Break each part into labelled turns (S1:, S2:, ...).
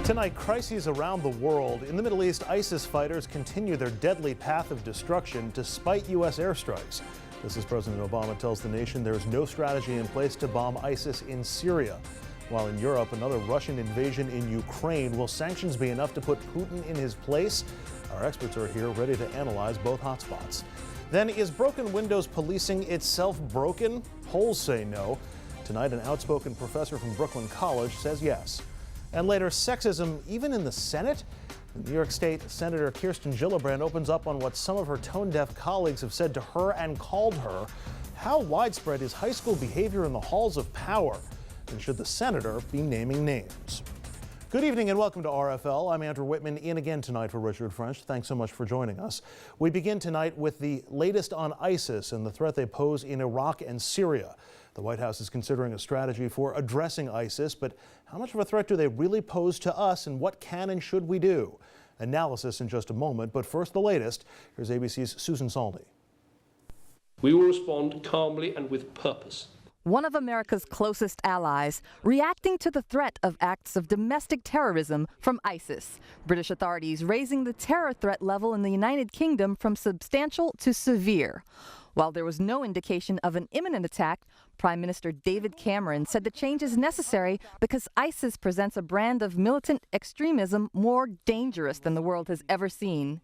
S1: Tonight, crises around the world. In the Middle East, ISIS fighters continue their deadly path of destruction despite U.S. airstrikes. This is President Obama tells the nation there is no strategy in place to bomb ISIS in Syria. While in Europe, another Russian invasion in Ukraine. Will sanctions be enough to put Putin in his place? Our experts are here ready to analyze both hotspots. Then, is broken windows policing itself broken? Polls say no. Tonight, an outspoken professor from Brooklyn College says yes. And later, sexism even in the Senate? New York State Senator Kirsten Gillibrand opens up on what some of her tone-deaf colleagues have said to her and called her. How widespread is high school behavior in the halls of power? And should the senator be naming names? Good evening and welcome to RFL. I'm Andrew Whitman, in again tonight for Richard French. Thanks so much for joining us. We begin tonight with the latest on ISIS and the threat they pose in Iraq and Syria. The White House is considering a strategy for addressing ISIS, but how much of a threat do they really pose to us, and what can and should we do? Analysis in just a moment, but first the latest. Here's ABC's Susan Salney.
S2: We will respond calmly and with purpose.
S3: One of America's closest allies, reacting to the threat of acts of domestic terrorism from ISIS. British authorities raising the terror threat level in the United Kingdom from substantial to severe. While there was no indication of an imminent attack, Prime Minister David Cameron said the change is necessary because ISIS presents a brand of militant extremism more dangerous than the world has ever seen.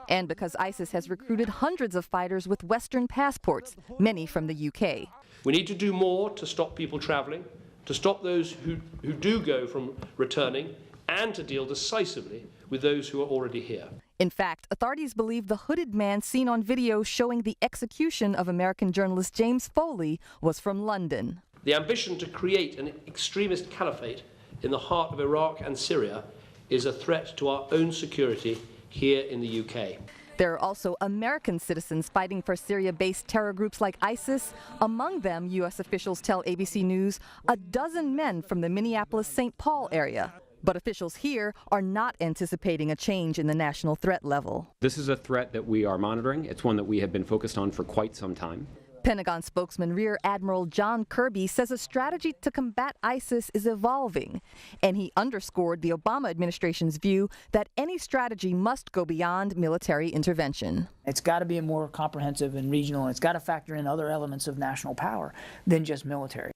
S3: And because ISIS has recruited hundreds of fighters with Western passports, many from the UK.
S2: We need to do more to stop people traveling, to stop those who do go from returning, and to deal decisively with those who are already here.
S3: In fact, authorities believe the hooded man seen on video showing the execution of American journalist James Foley was from London.
S2: The ambition to create an extremist caliphate in the heart of Iraq and Syria is a threat to our own security here in the UK.
S3: There are also American citizens fighting for Syria-based terror groups like ISIS. Among them, U.S. officials tell ABC News, a dozen men from the Minneapolis-St. Paul area. But officials here are not anticipating a change in the national threat level.
S4: This is a threat that we are monitoring. It's one that we have been focused on for quite some time.
S3: Pentagon spokesman Rear Admiral John Kirby says a strategy to combat ISIS is evolving. And he underscored the Obama administration's view that any strategy must go beyond military intervention.
S5: It's got to be more comprehensive and regional, and it's got to factor in other elements of national power than just military.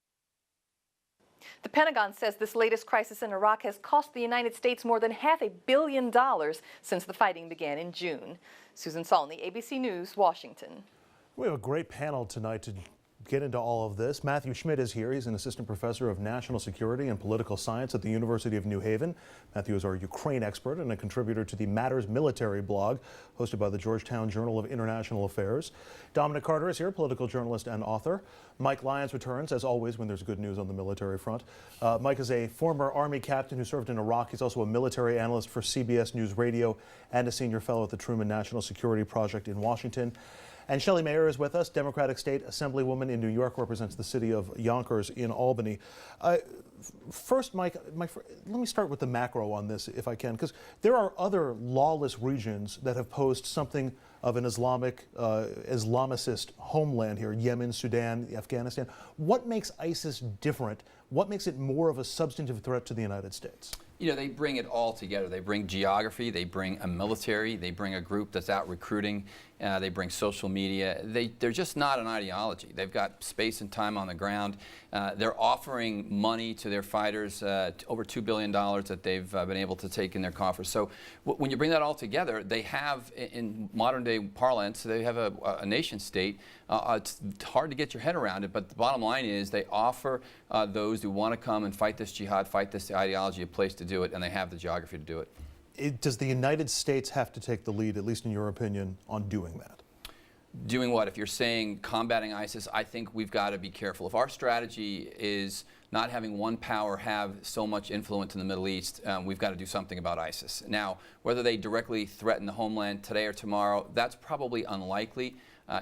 S3: The Pentagon says this latest crisis in Iraq has cost the United States more than $500 million since the fighting began in June. Susan Salney, ABC News, Washington.
S1: We have a great panel tonight to get into all of this. Matthew Schmidt is here. He's an assistant professor of national security and political science at the University of New Haven. Matthew is our Ukraine expert and a contributor to the Matters Military blog, hosted by the Georgetown Journal of International Affairs. Dominic Carter is here, political journalist and author. Mike Lyons returns, as always, when there's good news on the military front. Mike is a former Army captain who served in Iraq. He's also a military analyst for CBS News Radio and a senior fellow at the Truman National Security Project in Washington. And Shelley Mayer is with us, Democratic State Assemblywoman in New York, represents the city of Yonkers in Albany. First, Mike, let me start with the macro on this, if I can, because there are other lawless regions that have posed something of an Islamicist homeland here, Yemen, Sudan, Afghanistan. What makes ISIS different? What makes it more of a substantive threat to the United States?
S6: You know, they bring it all together. They bring geography, they bring a military, they bring a group that's out recruiting, they bring social media. They're just not an ideology. They've got space and time on the ground. They're offering money to their fighters, over $2 billion that they've been able to take in their coffers. So when you bring that all together, they have, in modern day parlance, they have a nation state. It's hard to get your head around it, but the bottom line is they offer those who want to come and fight this jihad, fight this ideology, a place to do it, and they have the geography to do it.
S1: Does the United States have to take the lead, at least in your opinion, on doing that?
S6: Doing what? If you're saying combating ISIS, I think we've got to be careful. If our strategy is not having one power have so much influence in the Middle East, we've got to do something about ISIS. Now, whether they directly threaten the homeland today or tomorrow, that's probably unlikely.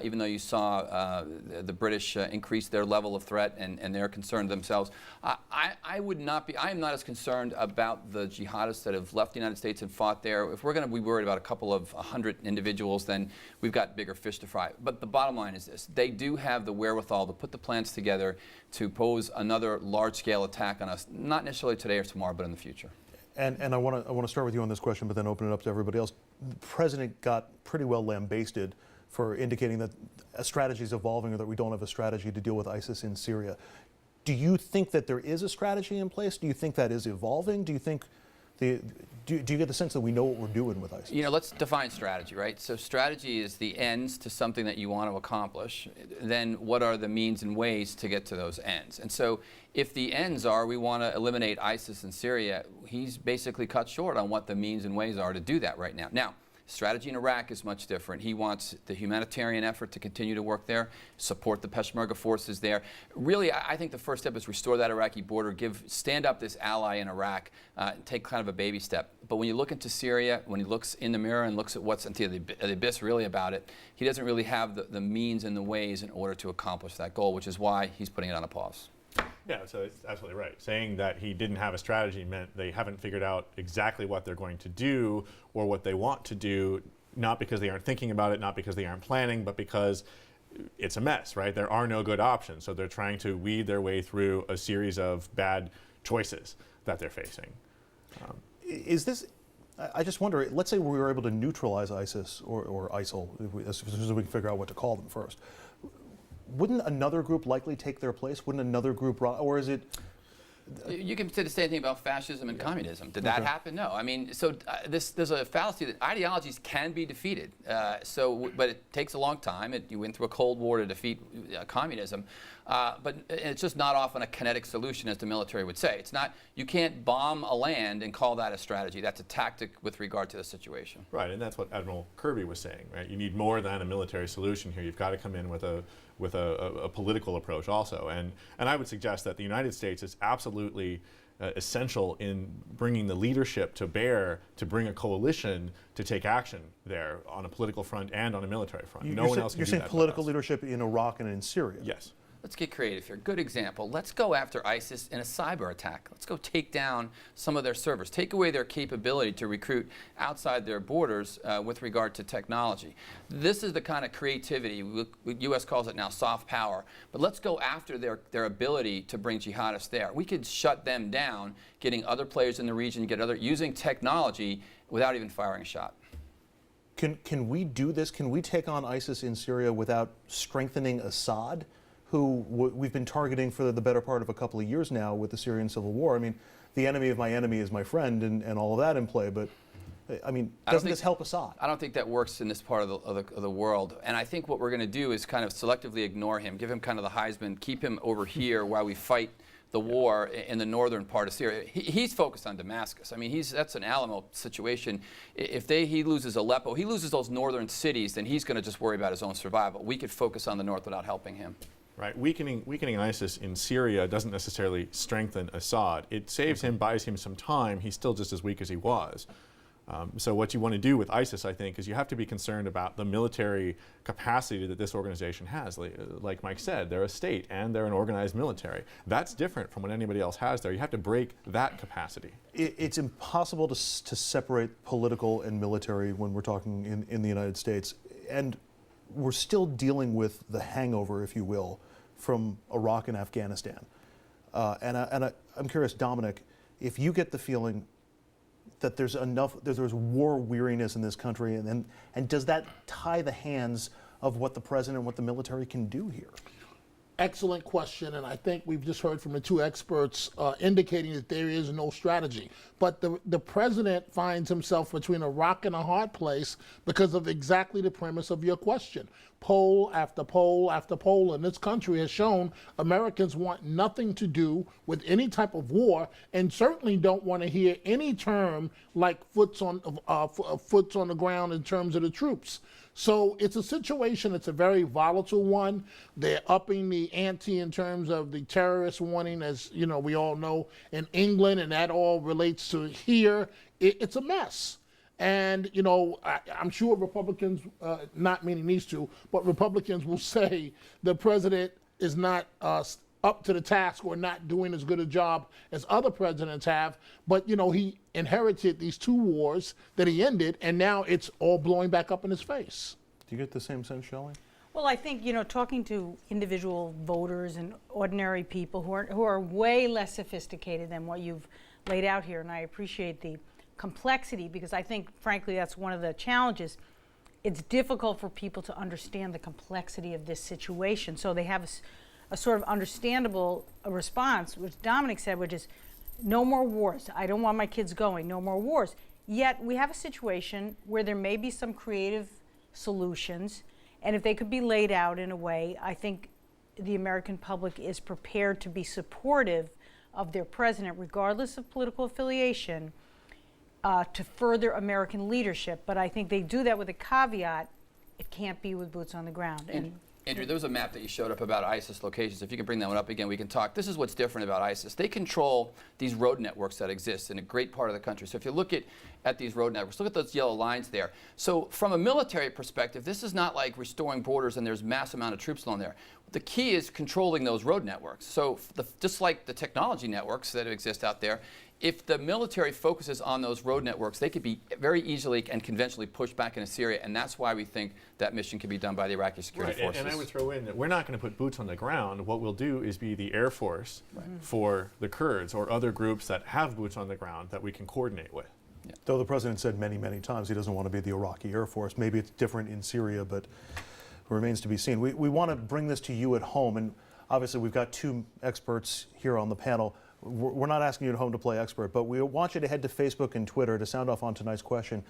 S6: Even though you saw the British increase their level of threat and they're concerned themselves, I am not as concerned about the jihadists that have left the United States and fought there. If we're going to be worried about a couple of 100 individuals, then we've got bigger fish to fry. But the bottom line is this: they do have the wherewithal to put the plans together to pose another large-scale attack on us, not necessarily today or tomorrow, but in the future.
S1: And I want to start with you on this question, but then open it up to everybody else. The president got pretty well lambasted for indicating that a strategy is evolving or that we don't have a strategy to deal with ISIS in Syria. Do you think that there is a strategy in place? Do you think that is evolving? Do you think do you get the sense that we know what we're doing with ISIS?
S6: You know, let's define strategy, right? So strategy is the ends to something that you want to accomplish. Then what are the means and ways to get to those ends? And so if the ends are we want to eliminate ISIS in Syria, he's basically cut short on what the means and ways are to do that right now. Now, strategy in Iraq is much different. He wants the humanitarian effort to continue to work there, support the Peshmerga forces there. Really, I think the first step is restore that Iraqi border, stand up this ally in Iraq, take kind of a baby step. But when you look into Syria, when he looks in the mirror and looks at what's into the abyss really about it, he doesn't really have the means and the ways in order to accomplish that goal, which is why he's putting it on a pause.
S7: Yeah, so it's absolutely right. Saying that he didn't have a strategy meant they haven't figured out exactly what they're going to do or what they want to do, not because they aren't thinking about it, not because they aren't planning, but because it's a mess, right? There are no good options. So they're trying to weed their way through a series of bad choices that they're facing.
S1: Is this, I just wonder, let's say we were able to neutralize ISIS or ISIL, as soon as we can figure out what to call them first. Wouldn't another group likely take their place? Wouldn't another group, or is it?
S6: You can say the same thing about fascism and communism. Did that happen? No. I mean, so there's a fallacy that ideologies can be defeated. But it takes a long time. You went through a Cold War to defeat communism. But it's just not often a kinetic solution, as the military would say. It's not. You can't bomb a land and call that a strategy. That's a tactic with regard to the situation.
S7: Right, and that's what Admiral Kirby was saying. Right, you need more than a military solution here. You've got to come in with a political approach also. And I would suggest that the United States is absolutely essential in bringing the leadership to bear to bring a coalition to take action there on a political front and on a military front. No one else can do that.
S1: You're saying political leadership in Iraq and in Syria?
S7: Yes.
S6: Let's get creative here. Good example. Let's go after ISIS in a cyber attack. Let's go take down some of their servers, take away their capability to recruit outside their borders with regard to technology. This is the kind of creativity, the U.S. calls it now soft power, but let's go after their ability to bring jihadists there. We could shut them down, getting other players in the region, using technology without even firing a shot.
S1: Can we do this? Can we take on ISIS in Syria without strengthening Assad, who we've been targeting for the better part of a couple of years now with the Syrian civil war? I mean, the enemy of my enemy is my friend, and all of that in play, but I mean, doesn't this help Assad? I
S6: don't think that works in this part of the world, and I think what we're going to do is kind of selectively ignore him, give him kind of the Heisman, keep him over here while we fight the war in the northern part of Syria. He's focused on Damascus. I mean, that's an Alamo situation. If he loses Aleppo, he loses those northern cities, then he's going to just worry about his own survival. We could focus on the north without helping him.
S7: Right, weakening ISIS in Syria doesn't necessarily strengthen Assad. It saves him, buys him some time. He's still just as weak as he was. So what you want to do with ISIS, I think, is you have to be concerned about the military capacity that this organization has. Like Mike said, they're a state and they're an organized military. That's different from what anybody else has there. You have to break that capacity.
S1: It's impossible to separate political and military when we're talking in the United States. And we're still dealing with the hangover, if you will, from Iraq and Afghanistan. I'm curious, Dominic, if you get the feeling that there's war weariness in this country, and does that tie the hands of what the president and what the military can do here?
S8: Excellent question, and I think we've just heard from the two experts indicating that there is no strategy. But the president finds himself between a rock and a hard place because of exactly the premise of your question. Poll after poll after poll in this country has shown Americans want nothing to do with any type of war, and certainly don't want to hear any term like foots on the ground in terms of the troops. So it's a situation, it's a very volatile one. They're upping the ante in terms of the terrorist warning, as you know, we all know, in England, and that all relates to here. It's a mess. And, you know, I'm sure Republicans, not meaning these two, but Republicans will say the president is not up to the task or not doing as good a job as other presidents have. But, you know, he inherited these two wars that he ended, and now it's all blowing back up in his face.
S1: Do you get the same sense, Shelley?
S9: Well, I think, you know, talking to individual voters and ordinary people who are way less sophisticated than what you've laid out here, and I appreciate the complexity, because I think, frankly, that's one of the challenges. It's difficult for people to understand the complexity of this situation. So they have a sort of understandable response, which Dominic said, which is no more wars. I don't want my kids going, no more wars. Yet we have a situation where there may be some creative solutions, and if they could be laid out in a way, I think the American public is prepared to be supportive of their president, regardless of political affiliation, to further American leadership. But I think they do that with a caveat: it can't be with boots on the ground. And
S6: Andrew, there was a map that you showed up about ISIS locations. If you can bring that one up again, we can talk. This is what's different about ISIS. They control these road networks that exist in a great part of the country. So if you look at these road networks, look at those yellow lines there. So from a military perspective, this is not like restoring borders and there's mass amount of troops on there. The key is controlling those road networks. So just like the technology networks that exist out there, if the military focuses on those road networks, they could be very easily and conventionally pushed back into Syria, and that's why we think that mission can be done by the Iraqi security forces.
S7: And I would throw in that we're not going to put boots on the ground. What we'll do is be the Air Force for the Kurds or other groups that have boots on the ground that we can coordinate with.
S1: Yeah. Though the president said many, many times he doesn't want to be the Iraqi Air Force. Maybe it's different in Syria, but it remains to be seen. We want to bring this to you at home, and obviously we've got two experts here on the panel. We're not asking you at home to play expert, but we want you to head to Facebook and Twitter to sound off on tonight's question.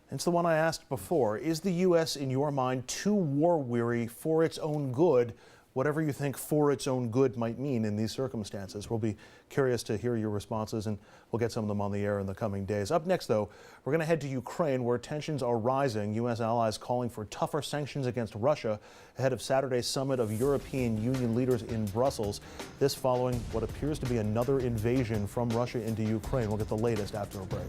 S1: It's the one I asked before. Is the U.S., in your mind, too war-weary for its own good, whatever you think for its own good might mean in these circumstances? We'll be curious to hear your responses, and we'll get some of them on the air in the coming days. Up next, though, we're going to head to Ukraine, where tensions are rising. U.S. allies calling for tougher sanctions against Russia ahead of Saturday's summit of European Union leaders in Brussels. This following what appears to be another invasion from Russia into Ukraine. We'll get the latest after a break.